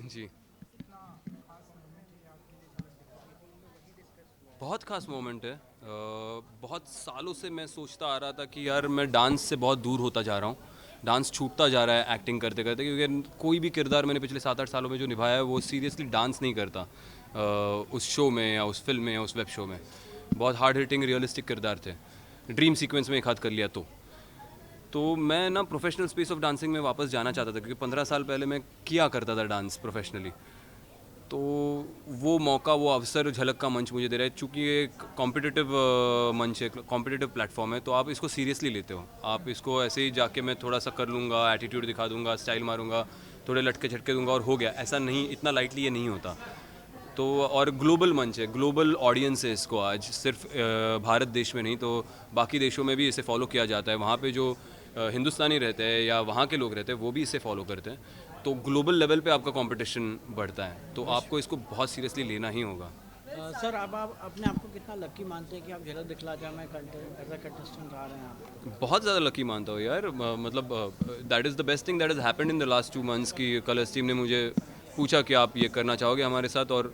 जी बहुत खास मोमेंट है। बहुत सालों से मैं सोचता आ रहा था कि यार मैं डांस से बहुत दूर होता जा रहा हूँ, डांस छूटता जा रहा है एक्टिंग करते करते, क्योंकि कोई भी किरदार मैंने पिछले 7-8 सालों में जो निभाया है वो सीरियसली डांस नहीं करता उस शो में या उस फिल्म में या उस वेब शो में। बहुत हार्ड हिटिंग रियलिस्टिक किरदार थे, ड्रीम सीक्वेंस में एक हाथ कर लिया तो मैं ना प्रोफेशनल स्पेस ऑफ डांसिंग में वापस जाना चाहता था, क्योंकि 15 साल पहले मैं किया करता था डांस प्रोफेशनली। तो वो मौका, वो अवसर झलक का मंच मुझे दे रहा है। चूँकि ये एक कॉम्पिटिटिव मंच है, कॉम्पिटिटिव प्लेटफॉर्म है, तो आप इसको सीरियसली लेते हो। आप इसको ऐसे ही जाके मैं थोड़ा सा कर लूँगा, एटीट्यूड दिखा दूँगा, स्टाइल मारूँगा, थोड़े लटके झटके दूँगा और हो गया, ऐसा नहीं, इतना लाइटली ये नहीं होता। तो और ग्लोबल मंच है, ग्लोबल ऑडियंस है इसको आज, सिर्फ भारत देश में नहीं तो बाकी देशों में भी इसे फॉलो किया जाता है। वहाँ पे जो हिंदुस्तानी रहते हैं या वहाँ के लोग रहते हैं वो भी इसे फॉलो करते हैं। तो ग्लोबल लेवल पे आपका कंपटीशन बढ़ता है, तो आपको इसको बहुत सीरियसली लेना ही होगा। सर आप अपने आप को कितना लकी मानते हैं कि आप झलक दिखला जा में एज अ कंटेस्टेंट आ रहे हैं आप? बहुत ज़्यादा लकी मानता हूँ यार, मतलब that is the best thing that has happened in the last 2 months की कलर्स टीम ने मुझे पूछा कि आप ये करना चाहोगे हमारे साथ, और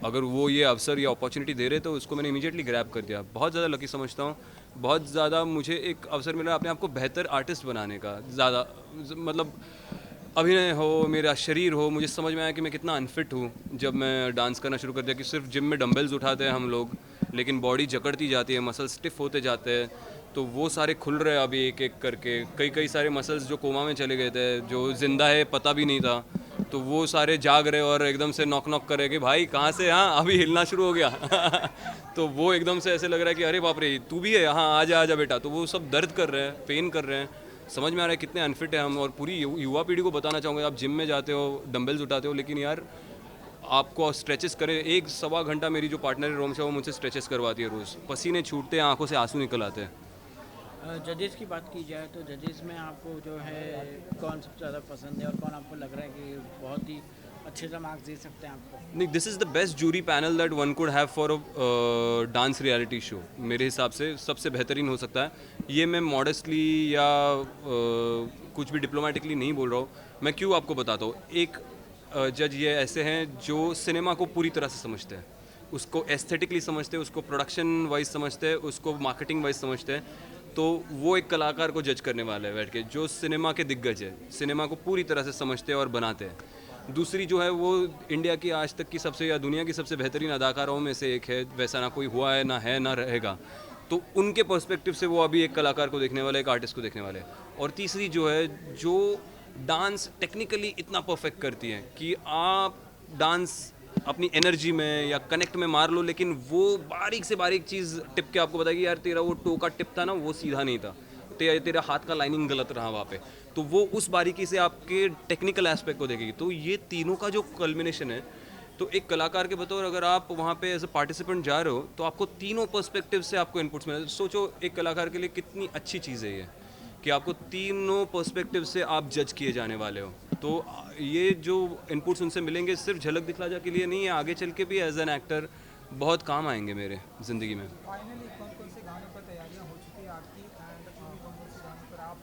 अगर वो ये अवसर या अपॉर्चुनिटी दे रहे तो उसको मैंने इमीडिएटली ग्रैब कर दिया। बहुत ज़्यादा लकी समझता हूँ, बहुत ज़्यादा मुझे एक अवसर मिला अपने आप को बेहतर आर्टिस्ट बनाने का। ज़्यादा मतलब अभिनय हो, मेरा शरीर हो, मुझे समझ में आया कि मैं कितना अनफिट हूँ जब मैं डांस करना शुरू कर दिया। कि सिर्फ जिम में डंबल्स उठाते हैं हम लोग, लेकिन बॉडी जकड़ती जाती है, मसल स्टिफ होते जाते हैं, तो वो सारे खुल रहे हैं अभी एक एक करके। कई सारे मसल्स जो कोमा में चले गए थे, जो जिंदा है पता भी नहीं था, तो वो सारे जाग रहे और एकदम से नॉक नॉक करे कि भाई कहाँ से, हाँ अभी हिलना शुरू हो गया तो वो एकदम से ऐसे लग रहा है कि अरे बाप रे तू भी है, हाँ आजा बेटा। तो वो सब दर्द कर रहे हैं, पेन कर रहे हैं, समझ में आ रहा है कितने अनफिट है हम। और पूरी युवा पीढ़ी को बताना चाहूँगा, आप जिम में जाते हो, डंबल्स उठाते हो, लेकिन यार आपको स्ट्रेचेस करें। 1-1.25 घंटा मेरी जो पार्टनर है रोमशा, वो मुझसे स्ट्रेचेस करवाती है रोज़। पसीने छूटते हैं, आंखों से आंसू निकल आते हैं। जजेस की बात की जाए तो जजेस में आपको जो है कौन सबसे ज़्यादा पसंद है और कौन आपको लग रहा है कि बहुत ही अच्छे से मार्क्स दे सकते हैं आपको? नहीं, this is the best jury panel that one could have for a dance reality show. मेरे हिसाब से सबसे बेहतरीन हो सकता है ये। मैं मॉडेस्टली या कुछ भी डिप्लोमेटिकली नहीं बोल रहा हूँ। मैं क्यों आपको बताता हूँ। एक जज ये ऐसे हैं जो सिनेमा को पूरी तरह से समझते हैं, उसको एस्थेटिकली समझते हैं, उसको प्रोडक्शन वाइज समझते हैं, उसको मार्केटिंग वाइज समझते हैं। तो वो एक कलाकार को जज करने वाले हैं बैठ के, जो सिनेमा के दिग्गज है, सिनेमा को पूरी तरह से समझते हैं और बनाते हैं। दूसरी जो है वो इंडिया की आज तक की सबसे या दुनिया की सबसे बेहतरीन अदाकारों में से एक है, वैसा ना कोई हुआ है, ना रहेगा। तो उनके पर्सपेक्टिव से वो अभी एक कलाकार को देखने वाले, एक आर्टिस्ट को देखने वाले। और तीसरी जो है, जो डांस टेक्निकली इतना परफेक्ट करती है कि आप डांस अपनी एनर्जी में या कनेक्ट में मार लो, लेकिन वो बारीक से बारीक चीज़ टिप के आपको बताएगी यार तेरा वो टो का टिप था ना, वो सीधा नहीं था, तेरा हाथ का लाइनिंग गलत रहा वहाँ पे। तो वो उस बारीकी से आपके टेक्निकल एस्पेक्ट को देखेगी। तो ये तीनों का जो कल्मिनेशन है, तो एक कलाकार के बतौर अगर आप वहाँ पे एज अ पार्टिसिपेंट जा रहे हो तो आपको तीनों पर्सपेक्टिव से आपको इनपुट्स मिले। सोचो एक कलाकार के लिए कितनी अच्छी चीज़ है ये, कि आपको तीनों पर्सपेक्टिव से आप जज किए जाने वाले हो। तो ये जो इनपुट्स उनसे मिलेंगे सिर्फ झलक दिखला जा के लिए नहीं है, आगे चल के भी एज एन एक्टर बहुत काम आएंगे मेरे ज़िंदगी में। फाइनली कौन से गानों पर तैयारियां हो चुकी है आपकी, कौन से गानों पर आप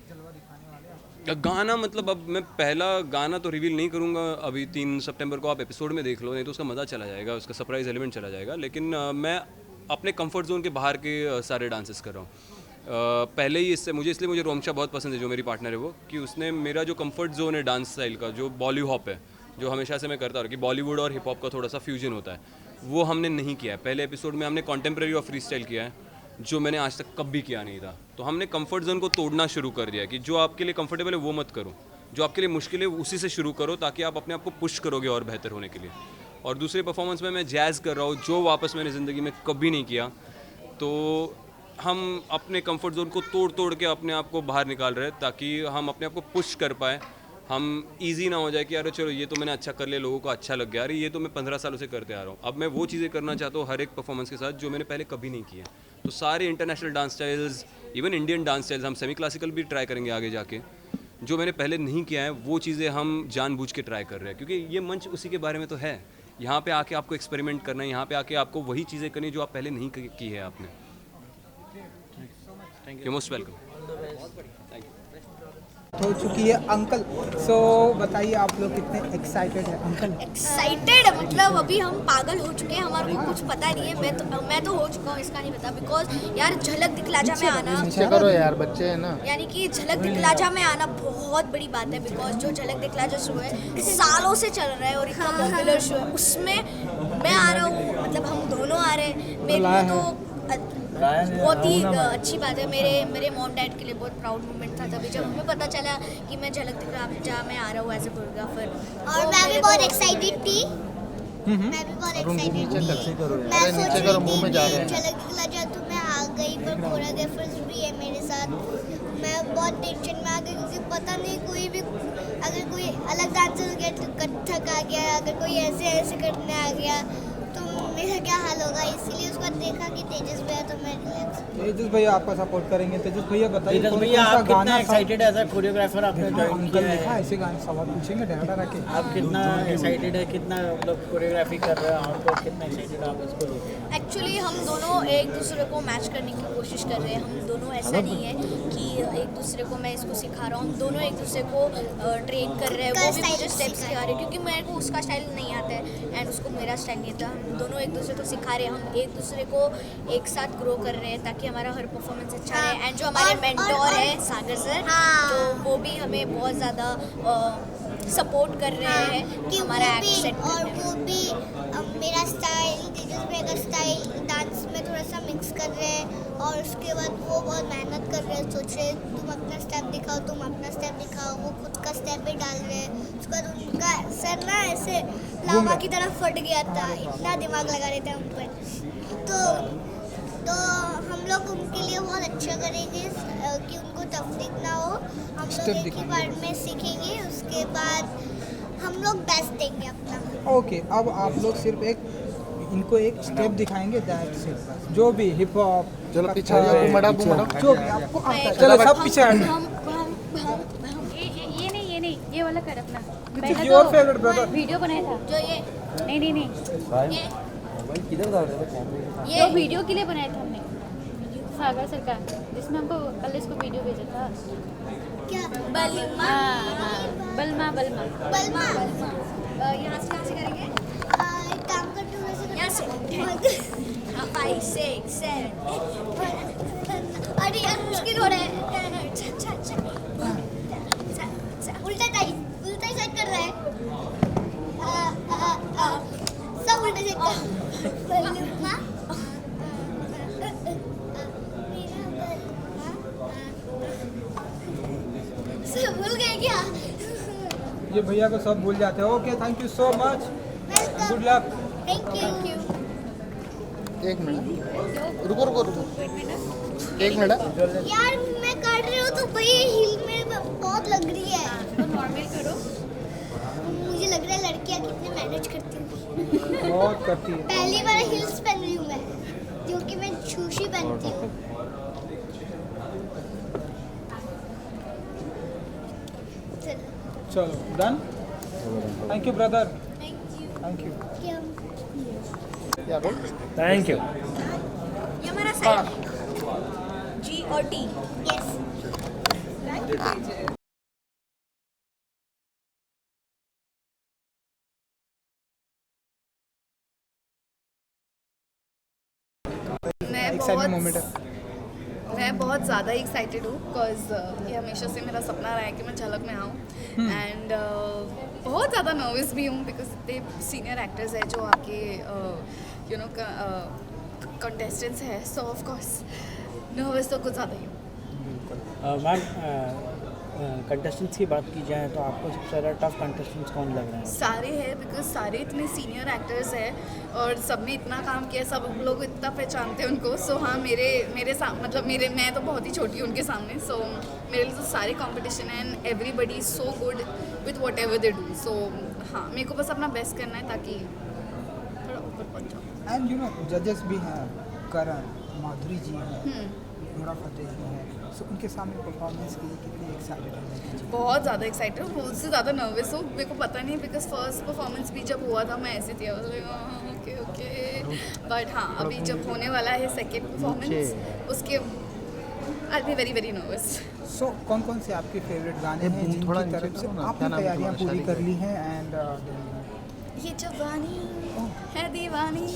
जलवा दिखाने वाले हैं? गाना मतलब अब मैं पहला गाना तो रिवील नहीं करूँगा अभी। 3 सितंबर को आप एपिसोड में देख लो, नहीं तो उसका मज़ा चला जाएगा, उसका सरप्राइज एलिमेंट चला जाएगा। लेकिन मैं अपने कंफर्ट जोन के बाहर के सारे डांसेस कर रहा हूँ। पहले ही मुझे रोमशा बहुत पसंद है, जो मेरी पार्टनर है वो, कि उसने मेरा जो कंफर्ट जोन है डांस स्टाइल का, जो बॉली हॉप है, जो हमेशा से मैं करता हूँ कि बॉलीवुड और हिप हॉप का थोड़ा सा फ्यूजन होता है, वो हमने नहीं किया है। पहले एपिसोड में हमने कॉन्टेम्प्रेरी और फ्री स्टाइल किया है, जो मैंने आज तक कभी किया नहीं था। तो हमने कंफर्ट जोन को तोड़ना शुरू कर दिया कि जो आपके लिए कंफर्टेबल है वो मत करो, जो आपके लिए मुश्किल है उसी से शुरू करो, ताकि आप अपने आप को पुश करोगे और बेहतर होने के लिए। और दूसरे परफॉर्मेंस में मैं जैज़ कर रहा हूँ, जो वापस मैंने ज़िंदगी में कभी नहीं किया। तो हम अपने कंफर्ट जोन को तोड़ तोड़ के अपने आप को बाहर निकाल रहे हैं ताकि हम अपने आप को पुश कर पाए। हम इजी ना हो जाए कि अरे चलो ये तो मैंने अच्छा कर लिया, लोगों को अच्छा लग गया, अरे ये तो मैं 15 सालों से करते आ रहा हूँ। अब मैं वो चीज़ें करना चाहता हूँ हर एक परफॉर्मेंस के साथ जो मैंने पहले कभी नहीं किया। तो सारे international dance styles, even Indian dance styles, हम सेमी क्लासिकल भी ट्राई करेंगे आगे जाके। जो मैंने पहले नहीं किया है वो चीज़ें हम जानबूझ के ट्राई कर रहे हैं, क्योंकि ये मंच उसी के बारे में तो है। यहाँ पे आके आपको एक्सपेरिमेंट करना है, यहाँ पे आके आपको वही चीज़ें करनी है जो आप पहले नहीं की है आपने। You most welcome. हो चुकी है अंकल। सो बताइए आप लोग कितने एक्साइटेड है अंकल? एक्साइटेड मतलब अभी हम पागल हो चुके हैं, हमारे को कुछ पता नहीं है। मैं तो हो चुका हूँ, इसका नहीं पता। बिकॉज यार झलक दिखलाजा में आना, करो यार, बच्चे हैं ना, यानी कि झलक दिखलाजा में आना बहुत बड़ी बात है। बिकॉज जो झलक दिखलाजा शो है सालों से चल रहा है और इतना पॉपुलर शो है, उसमें मैं आ रहा हूँ, मतलब हम दोनों आ रहे हैं। मेरे लिए तो बहुत ही अच्छी बात है। मेरे मॉम डैड के लिए बहुत प्राउड मोमेंट था तभी जब हमें पता चला कि मैं झलक दिखलाजा में आ रहा हूँ एज ए कोरियोग्राफर। और मैं भी बहुत एक्साइटेड थी। मैं भी बहुत एक्साइटेड थी। मैं सोच रही थी झलक दिखलाजा तो मैं आ गई, पर कोरियोग्राफर्स भी है मेरे साथ। मैं बहुत टेंशन में आ गई क्योंकि पता नहीं कोई भी अगर कोई अलग डांसर गया तो कथक आ गया, अगर कोई ऐसे करने आ गया तो मेरा क्या हाल होगा। इसीलिए उसको देखा कि तेजस भैया तो मैं रिलैक्स। तेजस भैया आपका सपोर्ट करेंगे। तेजस भैया बताइए तेजस भैया आप कितना एक्साइटेड एज अ कोरियोग्राफर आपने ज्वाइन किया है? ऐसे गाने सवाल पूछेंगे डाटा रखे। आप कितना एक्साइटेड है, कितना मतलब कोरियोग्राफी कर रहे हैं आप लोग, कितना एक्साइटेड आप इसको लेके? एक्चुअली हम दोनों एक दूसरे को मैच करने की कोशिश कर रहे हैं। हम दोनों ऐसा नहीं है कि एक दूसरे को मैं इसको सिखा रहा हूँ, हम दोनों एक दूसरे को ट्रेन कर रहे हैं। वो भी मुझे स्टेप्स सिखा रहे हैं क्योंकि मेरे को उसका स्टाइल नहीं आता है एंड उसको मेरा स्टाइल नहीं आता। हम दोनों एक दूसरे को सिखा रहे हैं, हम एक दूसरे को एक साथ ग्रो कर रहे हैं ताकि हमारा हर परफॉर्मेंस अच्छा रहे। एंड जो हमारे मेंटोर है सागर सर, तो वो भी हमें बहुत ज़्यादा सपोर्ट कर रहे हैं कि हमारा एक्ट सेट। और वो भी मेरा स्टाइल, तेजस भैया का स्टाइल डांस में थोड़ा सा मिक्स कर रहे हैं। और उसके बाद वो बहुत मेहनत कर रहे हैं, सोच रहे तुम अपना स्टेप दिखाओ, तुम अपना स्टेप दिखाओ। वो खुद का स्टेप भी डाल रहे हैं। उसके बाद उनका सर ना ऐसे लावा की तरह फट गया था, इतना दिमाग लगा रहे थे हम पर। तो हम लोग उनके लिए बहुत अच्छा करेंगे कि उनको तकलीफ ना हो। हम लोग एक ही बार में सीखेंगे, उसके बाद हम लोग बेस्ट देंगे अपना। ओके, अब आप लोग सिर्फ इनको एक स्टेप दिखाएंगे, दैट्स इट। जो भी हिप हॉप, चलो पीछे जो भी आपको आता है, चलो सब पीछे ये नहीं ये वाला कर अपना। मैंने योर फेवरेट ब्रदर वीडियो बनाया था जो ये नहीं किधर जा रहे थे? ये वीडियो के लिए बनाया था हमने सागर सर का, जिसमें हमको कल इसको वीडियो भेजा था। क्या बलमा? बलमा बलमा बलमा। यहाँ से कहाँ से करेंगे? काम करते हुए से यहाँ से 5 6 7। अरे यार मुश्किल हो रहा है। उल्टा ही सेट कर रहा है। सब उल्टा सेट कर। बलमा सब भूल गए क्या? ये भैया को सब भूल जाते हैं। Okay, thank you so much, good luck. Thank you. एक मिनट रुको, एक मिनट यार मैं कर रही हूँ तो भैया हिल में बहुत लग रही है। तो नॉर्मल करो। मुझे लग रहा है लड़कियाँ कितने मैनेज करती हैं। बहुत करती है। पहली बार हिल्स पहन रही हूँ मैं, जो कि मैं शूशी पहनती हूँ। चलो done. Thank you brother. Thank you. Thank you. ये हमारा साइड G और T। यस। मैं बहुत ज़्यादा एक्साइटेड हूँ बिकॉज ये हमेशा से मेरा सपना रहा है कि मैं झलक में आऊँ। एंड बहुत ज़्यादा नर्वस भी हूँ बिकॉज इतने सीनियर एक्टर्स हैं जो आपके यू नो कंटेस्टेंट्स हैं, सो ऑफ कोर्स नर्वस तो कुछ ज़्यादा ही हूँ। मैम कंटेस्टेंट्स की बात की जाए तो आपको सबसे ज़्यादा टफ कंटेस्टेंट्स कौन लग रहे हैं? सारे हैं, बिकॉज सारे इतने सीनियर एक्टर्स हैं और सबने इतना काम किया, सब लोग इतना पहचानते हैं उनको. सो हाँ, मेरे मतलब मैं तो बहुत ही छोटी हूँ उनके सामने. सो मेरे लिए तो सारे कंपटीशन है and everybody is so good with whatever they do. So हाँ, मेरे को बस अपना बेस्ट करना है ताकि थोड़ा ऊपर पहुँच जाऊँ. एंड यू नो जजेस भी हैं, करण, माधुरी जी हैं, नूरा फतेह जी हैं. सो उनके सामने परफॉर्मेंस के लिए कितनी एक्साइटेड हैं? बहुत ज़्यादा एक्साइटेड हूँ, बहुत से ज़्यादा नर्वस हूँ. मेरे को पता नहीं, बिकॉज फर्स्ट परफॉर्मेंस भी जब हुआ था मैं ऐसी थी, ओके ओके. बट हाँ, अभी जब होने वाला है सेकेंड परफॉर्मेंस, उसके आई बी वेरी वेरी नर्वस. सो कौन कौन से आपके फेवरेट गाने हैं जिनकी तरफ से आपने तैयारियां पूरी कर ली हैं? एंड ये जवानी है दीवानी,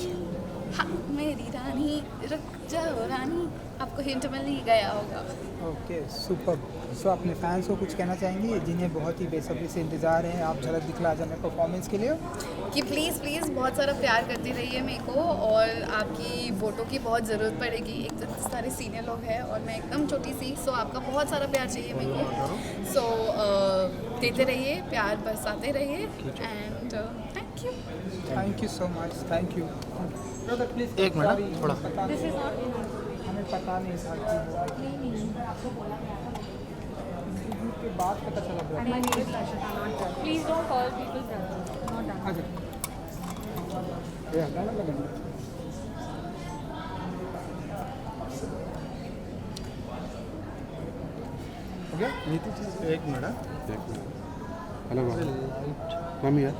हाँ मेरी रानी, रुक जाओ रानी, आपको हिंट मिल ही गया होगा. Okay, super. सो अपने फैंस को कुछ कहना चाहेंगी जिन्हें बहुत ही बेसब्री से इंतज़ार है आप झलक दिखला जा में परफॉर्मेंस के लिए? कि प्लीज़ प्लीज़ बहुत सारा प्यार करती रहिए मेरे को, और आपकी वोटों की बहुत ज़रूरत पड़ेगी. एक तो सारे सीनियर लोग हैं और मैं एकदम छोटी सी. सो आपका बहुत सारा प्यार चाहिए मेरे को. सो देते रहिए, प्यार बरसाते रहिए. And thank you so much. Thank you. Please एक मिनट थोड़ा. हमें पता नहीं था के बाद पता चला. Please don't call people brother, not done. एक मिनट. हेलो मम्मी यार,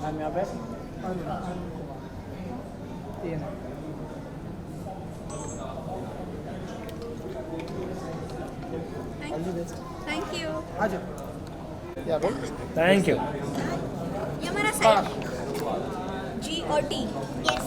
मैम यहाँ पे थैंक यू. Thank you. ये हमारा साइड G और T. यस.